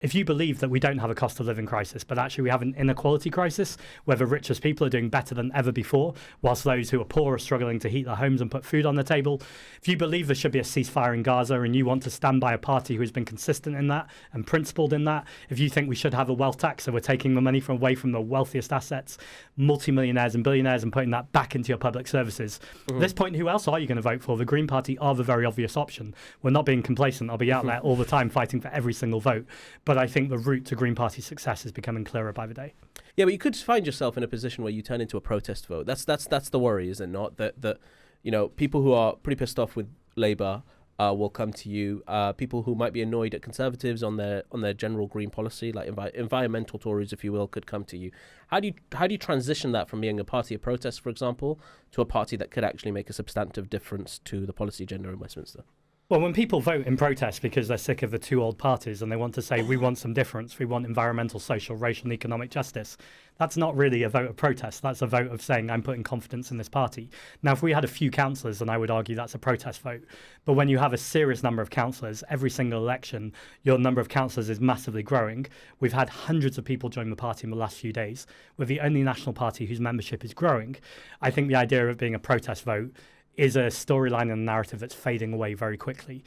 If you believe that we don't have a cost of living crisis, but actually we have an inequality crisis where the richest people are doing better than ever before, whilst those who are poor are struggling to heat their homes and put food on the table, if you believe there should be a ceasefire in Gaza and you want to stand by a party who has been consistent in that and principled in that, if you think we should have a wealth tax so we're taking the money away from the wealthiest assets, multimillionaires and billionaires, and putting that back into your public services, at this point, who else are you going to vote for? The Green Party are the very obvious option. We're not being complacent. I'll be out there all the time fighting for every single vote. But I think the route to Green Party success is becoming clearer by the day. Yeah, but you could find yourself in a position where you turn into a protest vote. That's the worry, is it not? That people who are pretty pissed off with Labour will come to you. People who might be annoyed at Conservatives on their general green policy, like environmental Tories, if you will, could come to you. How do you transition that from being a party of protest, for example, to a party that could actually make a substantive difference to the policy agenda in Westminster? Well, when people vote in protest because they're sick of the two old parties and they want to say, we want some difference, we want environmental, social, racial and economic justice, that's not really a vote of protest. That's a vote of saying, I'm putting confidence in this party. Now, if we had a few councillors, then I would argue that's a protest vote. But when you have a serious number of councillors, every single election, your number of councillors is massively growing. We've had hundreds of people join the party in the last few days. We're the only national party whose membership is growing. I think the idea of it being a protest vote is a storyline and a narrative that's fading away very quickly.